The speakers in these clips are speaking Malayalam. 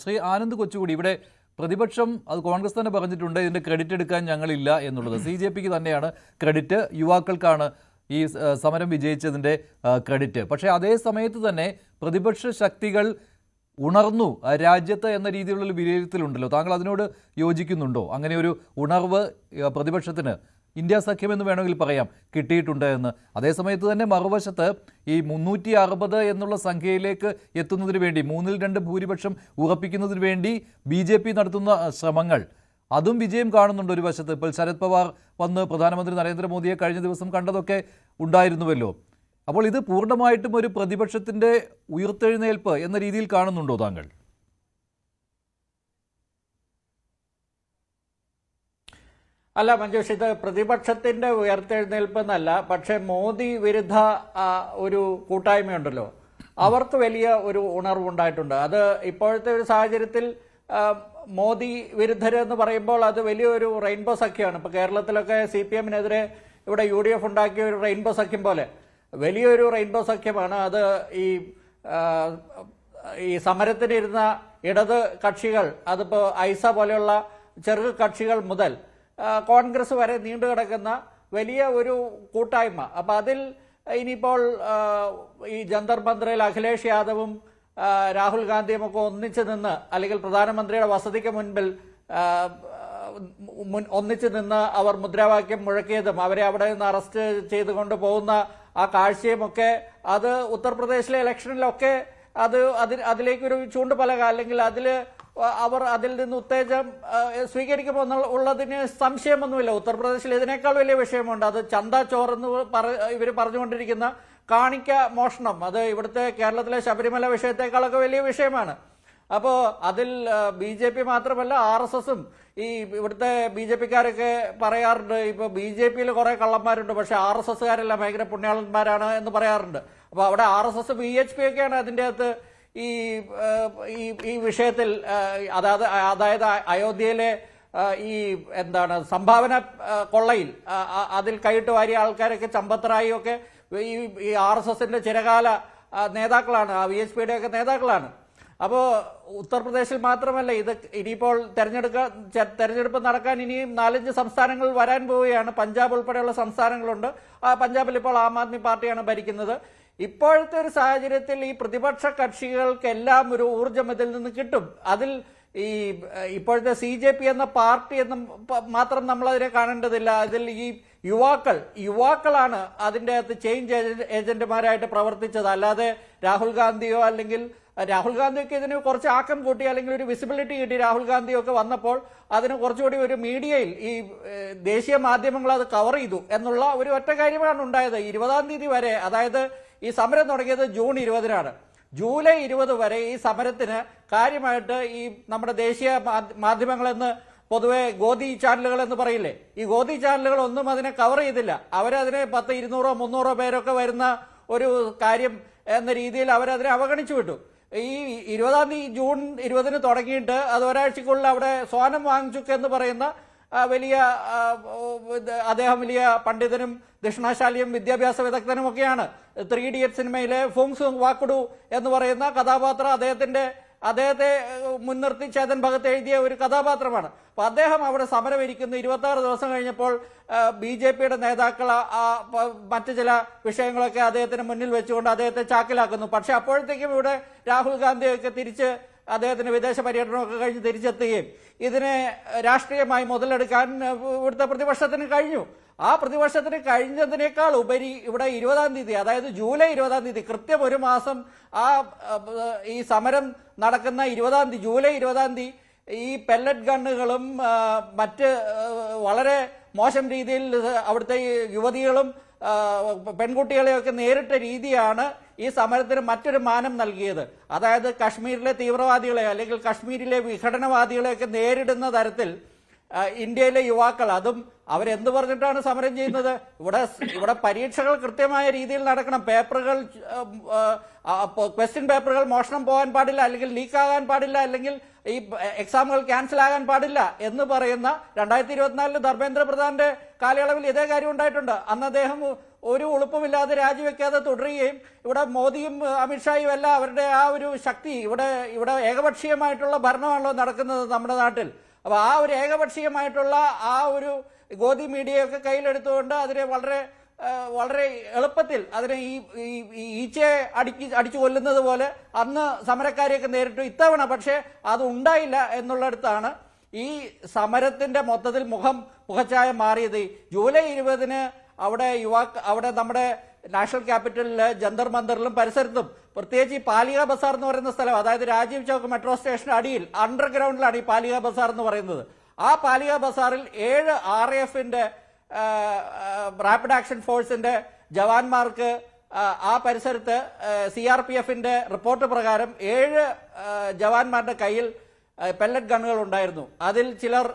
ശ്രീ ആനന്ദ് കൊച്ചുകൂടി ഇവിടെ പ്രതിപക്ഷം അത് കോൺഗ്രസ് തന്നെ പറഞ്ഞിട്ടുണ്ട്, ഇതിന്റെ ക്രെഡിറ്റ് എടുക്കാൻ ഞങ്ങളില്ല എന്നുള്ളത്. CJPക്ക് തന്നെയാണ് ക്രെഡിറ്റ്, യുവാക്കൾക്കാണ് ഈ സമരം വിജയിച്ചതിന്റെ ക്രെഡിറ്റ്. പക്ഷേ അതേ സമയത്ത് തന്നെ പ്രതിപക്ഷ ശക്തികൾ ഉണർന്നു രാജ്യത്ത് എന്ന രീതിയിലുള്ള വിലയിരുത്തലുണ്ടല്ലോ. താങ്കൾ അതിനോട് യോജിക്കുന്നുണ്ടോ? അങ്ങനെ ഒരു ഉണർവ് പ്രതിപക്ഷത്തിന് ഇന്ത്യ സഖ്യം എന്ന് വേണമെങ്കിൽ പറയാം കിട്ടിയിട്ടുണ്ട് എന്ന്. അതേസമയത്ത് തന്നെ മറുവശത്ത് ഈ 360 എന്നുള്ള സംഖ്യയിലേക്ക് എത്തുന്നതിന് വേണ്ടി 2/3 ഭൂരിപക്ഷം ഉറപ്പിക്കുന്നതിന് വേണ്ടി BJP നടത്തുന്ന ശ്രമങ്ങൾ അതും വിജയം കാണുന്നുണ്ട് ഒരു വശത്ത്. ഇപ്പോൾ ശരത് പവാർ വന്ന് പ്രധാനമന്ത്രി നരേന്ദ്രമോദിയെ കഴിഞ്ഞ ദിവസം കണ്ടതൊക്കെ ഉണ്ടായിരുന്നുവല്ലോ. അപ്പോൾ ഇത് പൂർണ്ണമായിട്ടും ഒരു പ്രതിപക്ഷത്തിൻ്റെ ഉയർത്തെഴുന്നേൽപ്പ് എന്ന രീതിയിൽ കാണുന്നുണ്ടോ താങ്കൾ? അല്ല മഞ്ജുഷ്, ഇത് പ്രതിപക്ഷത്തിന്റെ ഉയർത്തെഴുന്നേൽപ്പ് എന്നല്ല. പക്ഷെ മോദി വിരുദ്ധ ഒരു കൂട്ടായ്മയുണ്ടല്ലോ, അവർക്ക് വലിയ ഒരു ഉണർവുണ്ടായിട്ടുണ്ട്. അത് ഇപ്പോഴത്തെ ഒരു സാഹചര്യത്തിൽ മോദി വിരുദ്ധരെന്ന് പറയുമ്പോൾ അത് വലിയൊരു റെയിൻബോ സഖ്യമാണ്. ഇപ്പൊ കേരളത്തിലൊക്കെ CPM-നെതിരെ ഇവിടെ UDF ഉണ്ടാക്കിയ ഒരു റെയിൻബോ സഖ്യം പോലെ വലിയൊരു റെയിൻബോ സഖ്യമാണ് അത്. ഈ സമരത്തിനിരുന്ന ഇടത് കക്ഷികൾ, അതിപ്പോ ഐസ പോലെയുള്ള ചെറു കക്ഷികൾ മുതൽ കോൺഗ്രസ് വരെ നീണ്ടു കിടക്കുന്ന വലിയ ഒരു കൂട്ടായ്മ. അപ്പം അതിൽ ഇനിയിപ്പോൾ ഈ ജന്തർ മന്ദിറിൽ അഖിലേഷ് യാദവും രാഹുൽ ഗാന്ധിയും ഒക്കെ ഒന്നിച്ചു നിന്ന്, അല്ലെങ്കിൽ പ്രധാനമന്ത്രിയുടെ വസതിക്ക് മുൻപിൽ ഒന്നിച്ചു നിന്ന് അവർ മുദ്രാവാക്യം മുഴക്കിയതും അവരെ അവിടെ നിന്ന് അറസ്റ്റ് ചെയ്തുകൊണ്ട് പോകുന്ന ആ കാഴ്ചയുമൊക്കെ അത് ഉത്തർപ്രദേശിലെ ഇലക്ഷനിലൊക്കെ അതിലേക്കൊരു ചൂണ്ടുപലക, അല്ലെങ്കിൽ അവർ അതിൽ നിന്ന് ഉത്തേജം സ്വീകരിക്കുമ്പോൾ ഉള്ളതിന് സംശയമൊന്നുമില്ല. ഉത്തർപ്രദേശിൽ ഇതിനേക്കാൾ വലിയ വിഷയമുണ്ട്. അത് ചന്ദ ചോർ എന്ന് ഇവർ പറഞ്ഞുകൊണ്ടിരിക്കുന്ന കാണിക്ക മോഷണം, അത് ഇവിടുത്തെ കേരളത്തിലെ ശബരിമല വിഷയത്തെക്കാളൊക്കെ വലിയ വിഷയമാണ്. അപ്പോൾ അതിൽ BJP മാത്രമല്ല RSSും ഈ ഇവിടുത്തെ BJPക്കാരൊക്കെ പറയാറുണ്ട്, ഇപ്പോൾ BJPയിൽ കുറെ കള്ളന്മാരുണ്ട്, പക്ഷെ RSSകാരെല്ലാം ഭയങ്കര പുണ്യാളന്മാരാണ് എന്ന് പറയാറുണ്ട്. അപ്പോൾ അവിടെ RSS VHP ഒക്കെയാണ് അതിൻ്റെ അകത്ത് ഈ വിഷയത്തിൽ, അതായത് അയോധ്യയിലെ ഈ സംഭാവന കൊള്ളയിൽ അതിൽ കൈയിട്ട് വാരിയ ആൾക്കാരൊക്കെ ചമ്പത്തറായി ഒക്കെ ഈ RSSന്റെ ചിരകാല നേതാക്കളാണ്, VHPയുടെ ഒക്കെ നേതാക്കളാണ്. അപ്പോൾ ഉത്തർപ്രദേശിൽ മാത്രമല്ല, ഇത് ഇനിയിപ്പോൾ തെരഞ്ഞെടുപ്പ് നടക്കാൻ ഇനിയും 4-5 സംസ്ഥാനങ്ങൾ വരാൻ പോവുകയാണ്. പഞ്ചാബ് ഉൾപ്പെടെയുള്ള സംസ്ഥാനങ്ങളുണ്ട്. പഞ്ചാബിൽ ഇപ്പോൾ ആം ആദ്മി പാർട്ടിയാണ് ഭരിക്കുന്നത്. ഇപ്പോഴത്തെ ഒരു സാഹചര്യത്തിൽ ഈ പ്രതിപക്ഷ കക്ഷികൾക്കെല്ലാം ഒരു ഊർജ്ജം ഇതിൽ നിന്ന് കിട്ടും. അതിൽ ഈ ഇപ്പോഴത്തെ CJP എന്ന പാർട്ടി എന്ന് മാത്രം നമ്മളതിനെ കാണേണ്ടതില്ല. അതിൽ ഈ യുവാക്കളാണ് അതിൻ്റെ അകത്ത് ചേഞ്ച് ഏജന്റുമാരായിട്ട് പ്രവർത്തിച്ചത്. അല്ലാതെ രാഹുൽ ഗാന്ധിയോ, അല്ലെങ്കിൽ രാഹുൽ ഗാന്ധിയൊക്കെ ഇതിന് കുറച്ച് ആക്കം കൂട്ടി, അല്ലെങ്കിൽ ഒരു വിസിബിലിറ്റി കിട്ടി. രാഹുൽ ഗാന്ധിയൊക്കെ വന്നപ്പോൾ അതിന് കുറച്ചുകൂടി ഒരു മീഡിയയിൽ ഈ ദേശീയ മാധ്യമങ്ങൾ അത് കവർ ചെയ്തു എന്നുള്ള ഒരു ഒറ്റ കാര്യമാണ് ഉണ്ടായത്. 20-ാം തീയതി വരെ, അതായത് ഈ സമരം തുടങ്ങിയത് ജൂൺ 20-നാണ്. ജൂലൈ 20 വരെ ഈ സമരത്തിന് കാര്യമായിട്ട് ഈ നമ്മുടെ ദേശീയ മാധ്യമങ്ങളെന്ന് പൊതുവെ ഗോദി ചാനലുകൾ എന്ന് പറയില്ലേ, ഈ ഗോദി ചാനലുകൾ ഒന്നും അതിനെ കവർ ചെയ്തില്ല. അവരതിനെ 10, 200, 300 പേരൊക്കെ വരുന്ന ഒരു കാര്യം എന്ന രീതിയിൽ അവരതിനെ അവഗണിച്ചു വിട്ടു. ഈ 20-ാം തീയതി ജൂൺ 20-ന് തുടങ്ങിയിട്ട് അത് ഒരാഴ്ചക്കുള്ളിൽ അവിടെ സോനം വാങ്ചുക് എന്ന് പറയുന്ന അദ്ദേഹം വലിയ പണ്ഡിതനും ദക്ഷിണാശാലിയും വിദ്യാഭ്യാസ വിദഗ്ധനും ഒക്കെയാണ്. 3 Idiots സിനിമയിലെ ഫുങ്സുങ് വാക്കുഡു എന്ന് പറയുന്ന കഥാപാത്രം അദ്ദേഹത്തെ മുൻനിർത്തി ചേതൻ ഭഗത് എഴുതിയ ഒരു കഥാപാത്രമാണ്. അപ്പൊ അദ്ദേഹം അവിടെ സമരം ഇരിക്കുന്ന 26 ദിവസം കഴിഞ്ഞപ്പോൾ BJPയുടെ നേതാക്കൾ മറ്റു ചില വിഷയങ്ങളൊക്കെ അദ്ദേഹത്തിന് മുന്നിൽ വെച്ചുകൊണ്ട് അദ്ദേഹത്തെ ചാക്കിലാക്കുന്നു. പക്ഷെ അപ്പോഴത്തേക്കും ഇവിടെ രാഹുൽ ഗാന്ധിയൊക്കെ തിരിച്ച് അദ്ദേഹത്തിന് വിദേശ പര്യടനമൊക്കെ കഴിഞ്ഞ് തിരിച്ചെത്തുകയും ഇതിനെ രാഷ്ട്രീയമായി മുതലെടുക്കാൻ ഇവിടുത്തെ പ്രതിപക്ഷത്തിന് കഴിഞ്ഞു. ആ പ്രതിപക്ഷത്തിന് കഴിഞ്ഞതിനേക്കാൾ ഉപരി ഇവിടെ 20-ാം തീയതി, അതായത് ജൂലൈ 20-ാം തീയതി, കൃത്യം ഒരു മാസം ഈ സമരം നടക്കുന്ന ജൂലൈ 20-ാം തീയതി ഈ പെല്ലറ്റ് ഗണ്ണുകളും മറ്റ് വളരെ മോശം രീതിയിൽ അവിടുത്തെ യുവതികളും പെൺകുട്ടികളെയൊക്കെ നേരിട്ട രീതിയാണ് ഈ സമരത്തിന് മറ്റൊരു മാനം നൽകിയത്. അതായത് കശ്മീരിലെ തീവ്രവാദികളെ, അല്ലെങ്കിൽ കശ്മീരിലെ വിഘടനവാദികളെയൊക്കെ നേരിടുന്ന തരത്തിൽ ഇന്ത്യയിലെ യുവാക്കൾ, അതും അവരെന്ത് പറഞ്ഞിട്ടാണ് സമരം ചെയ്യുന്നത്? ഇവിടെ പരീക്ഷകൾ കൃത്യമായ രീതിയിൽ നടക്കണം. ക്വസ്റ്റ്യൻ പേപ്പറുകൾ മോഷണം പോകാൻ പാടില്ല, അല്ലെങ്കിൽ ലീക്കാകാൻ പാടില്ല, അല്ലെങ്കിൽ ഈ എക്സാമുകൾ ക്യാൻസൽ ആകാൻ പാടില്ല എന്ന് പറയുന്ന 2024 ധർമ്മേന്ദ്ര പ്രധാന്റെ കാലയളവിൽ ഇതേ കാര്യം ഉണ്ടായിട്ടുണ്ട്. അന്ന് അദ്ദേഹം ഒരു ഉളുപ്പുമില്ലാതെ രാജിവെക്കാതെ തുടരുകയും ഇവിടെ മോദിയും അമിത്ഷായും എല്ലാം അവരുടെ ആ ഒരു ശക്തി ഇവിടെ ഏകപക്ഷീയമായിട്ടുള്ള ഭരണമാണല്ലോ നടക്കുന്നത് നമ്മുടെ നാട്ടിൽ. അപ്പോൾ ആ ഒരു ഏകപക്ഷീയമായിട്ടുള്ള ആ ഒരു ഗോദി മീഡിയയൊക്കെ കയ്യിലെടുത്തുകൊണ്ട് അതിനെ വളരെ എളുപ്പത്തിൽ അതിനെ ഈ ഈച്ചയെ അടിച്ചു കൊല്ലുന്നത് പോലെ അന്ന് സമരക്കാരെയൊക്കെ നേരിട്ടു. ഇത്തവണ പക്ഷേ അത് ഉണ്ടായില്ല എന്നുള്ളിടത്താണ് ഈ സമരത്തിന്റെ മൊത്തത്തിൽ മുഖച്ഛായ മാറിയത്. ജൂലൈ 20-ന് അവിടെ നമ്മുടെ നാഷണൽ ക്യാപിറ്റലില് ജന്തർ മന്ദറിലും പരിസരത്തും, പ്രത്യേകിച്ച് ഈ പാലിക ബസാർ എന്ന് പറയുന്ന സ്ഥലം, അതായത് രാജീവ് ചൗക്ക് മെട്രോ സ്റ്റേഷന് അടിയിൽ അണ്ടർഗ്രൗണ്ടിലാണ് ഈ പാലിക ബസാർ എന്ന് പറയുന്നത്. ആ പാലിക ബസാറിൽ 7 RAF-ന്റെ റാപ്പിഡ് ആക്ഷൻ ഫോഴ്സിന്റെ ജവാന്മാർക്ക് ആ പരിസരത്ത് CRPF-ന്റെ റിപ്പോർട്ട് പ്രകാരം 7 ജവാന്മാരുടെ കയ്യിൽ പെല്ലറ്റ് ഗണ്ണുകൾ ഉണ്ടായിരുന്നു. അതിൽ ചിലർ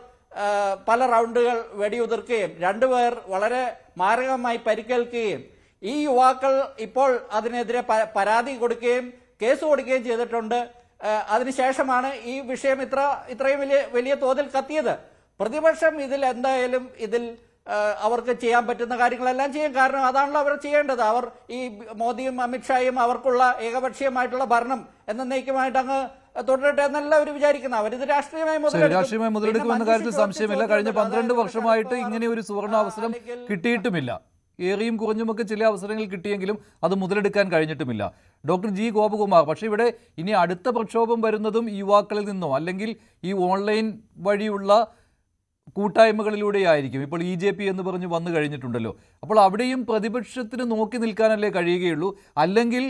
പല റൗണ്ടുകൾ വെടിയുതിർക്കുകയും 2 പേർ വളരെ മാരകമായി പരിക്കേൽക്കുകയും ഈ യുവാക്കൾ ഇപ്പോൾ അതിനെതിരെ പരാതി കൊടുക്കുകയും കേസ് കൊടുക്കുകയും ചെയ്തിട്ടുണ്ട്. അതിനുശേഷമാണ് ഈ വിഷയം ഇത്രയും വലിയ തോതിൽ കത്തിയത്. പ്രതിപക്ഷം എന്തായാലും അവർക്ക് ചെയ്യാൻ പറ്റുന്ന കാര്യങ്ങളെല്ലാം ചെയ്യും. കാരണം അതാണല്ലോ അവർ ചെയ്യേണ്ടത്. അവർ ഈ മോദിയും അമിത്ഷായും അവർക്കുള്ള ഏകപക്ഷീയമായിട്ടുള്ള ഭരണം എന്നേക്കുമായിട്ട് അങ്ങ് തുടരട്ടെ എന്നല്ല അവർ വിചാരിക്കുന്നത്. അവരിത് രാഷ്ട്രീയമായി മുതലെടുക്കുമെന്ന കാര്യത്തിൽ സംശയമില്ല. കഴിഞ്ഞ 12 വർഷമായിട്ട് ഇങ്ങനെ ഒരു സുവർണ അവസരം കിട്ടിയിട്ടുമില്ല. ഏറിയും കുറഞ്ഞുമൊക്കെ ചില അവസരങ്ങൾ കിട്ടിയെങ്കിലും അത് മുതലെടുക്കാൻ കഴിഞ്ഞിട്ടുമില്ല. ഡോക്ടർ ജി ഗോപകുമാർ, പക്ഷേ ഇവിടെ ഇനി അടുത്ത പ്രക്ഷോഭം വരുന്നതും യുവാക്കളിൽ നിന്നോ അല്ലെങ്കിൽ ഈ ഓൺലൈൻ വഴിയുള്ള കൂട്ടായ്മകളിലൂടെയായിരിക്കും. ഇപ്പോൾ EJP എന്ന് പറഞ്ഞ് വന്നു കഴിഞ്ഞിട്ടുണ്ടല്ലോ. അപ്പോൾ അവിടെയും പ്രതിപക്ഷത്തിന് നോക്കി നിൽക്കാനല്ലേ കഴിയുകയുള്ളൂ, അല്ലെങ്കിൽ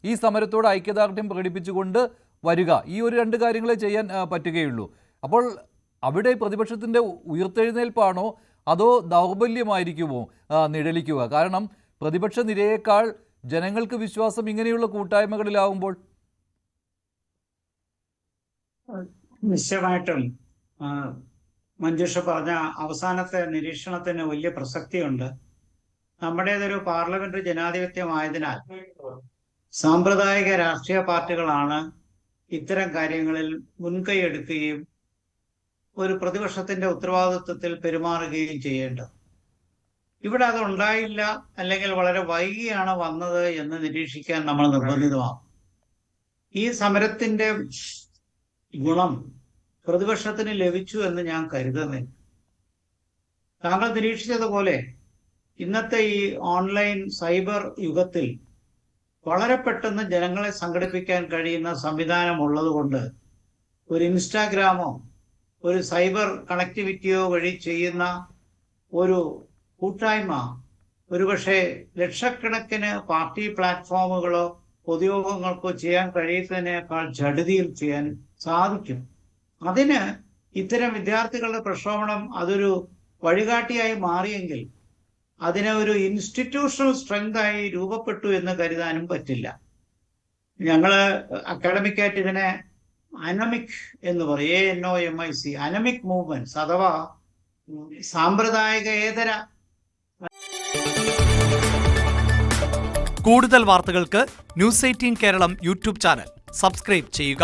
ഈ സമരത്തോട് ഐക്യദാർഢ്യം പ്രകടിപ്പിച്ചുകൊണ്ട് വരിക, ഈ ഒരു 2 കാര്യങ്ങളെ ചെയ്യാൻ പറ്റുകയുള്ളൂ. അപ്പോൾ അവിടെ പ്രതിപക്ഷത്തിൻ്റെ ഉയർത്തെഴുന്നേൽപ്പാണോ അതോ ദൗർബല്യമായിരിക്കുമോ നിഴലിക്കുക? കാരണം പ്രതിപക്ഷ നിരയേക്കാൾ ജനങ്ങൾക്ക് വിശ്വാസം ഇങ്ങനെയുള്ള കൂട്ടായ്മകളിലാവുമ്പോൾ. നിശ്ചയമായിട്ടും മഞ്ജുഷ പറഞ്ഞ അവസാനത്തെ നിരീക്ഷണത്തിന് വലിയ പ്രസക്തിയുണ്ട്. നമ്മുടേതൊരു പാർലമെന്ററി ജനാധിപത്യമായതിനാൽ സാമ്പ്രദായിക രാഷ്ട്രീയ പാർട്ടികളാണ് ഇത്തരം കാര്യങ്ങളിൽ മുൻകൈ എടുക്കുകയും ഒരു പ്രതിപക്ഷത്തിന്റെ ഉത്തരവാദിത്വത്തിൽ പെരുമാറുകയും ചെയ്യേണ്ടത്. ഇവിടെ അത് ഉണ്ടായില്ല, അല്ലെങ്കിൽ വളരെ വൈകിയാണ് വന്നത് എന്ന് നിരീക്ഷിക്കാൻ നമ്മൾ നിർബന്ധിതമാകും. ഈ സമരത്തിന്റെ ഗുണം പ്രതിപക്ഷത്തിന് ലഭിച്ചു എന്ന് ഞാൻ കരുതുന്നില്ല. താങ്കൾ നിരീക്ഷിച്ചതുപോലെ ഇന്നത്തെ ഈ ഓൺലൈൻ സൈബർ യുഗത്തിൽ വളരെ പെട്ടെന്ന് ജനങ്ങളെ സംഘടിപ്പിക്കാൻ കഴിയുന്ന സംവിധാനം ഉള്ളതുകൊണ്ട് ഒരു ഇൻസ്റ്റാഗ്രാമോ ഒരു സൈബർ കണക്ടിവിറ്റിയോ വഴി ചെയ്യുന്ന ഒരു കൂട്ടായ്മ ഒരുപക്ഷെ ലക്ഷക്കണക്കിന് പാർട്ടി പ്ലാറ്റ്ഫോമുകളോ പൊതുയോഗങ്ങൾക്കോ ചെയ്യാൻ കഴിയുന്നതിനേക്കാൾ ജഡിതിയിൽ ചെയ്യാൻ സാധിക്കും. അതിന് ഇത്തരം വിദ്യാർത്ഥികളുടെ പ്രക്ഷോഭണം അതൊരു വഴികാട്ടിയായി മാറിയെങ്കിൽ അതിനെ ഒരു ഇൻസ്റ്റിറ്റ്യൂഷണൽ സ്ട്രെങ്ത് ആയി രൂപപ്പെട്ടു എന്ന് കരുതാനും പറ്റില്ല. ഞങ്ങള് അക്കാഡമിക്കായിട്ട് ഇതിനെ അനമിക് എന്ന് പറയും, ANOMIC, അനമിക് മൂവ്മെന്റ്സ് അഥവാ സാമ്പ്രദായികേതര. കൂടുതൽ വാർത്തകൾക്ക് News 18 Keralam YouTube channel subscribe ചെയ്യുക.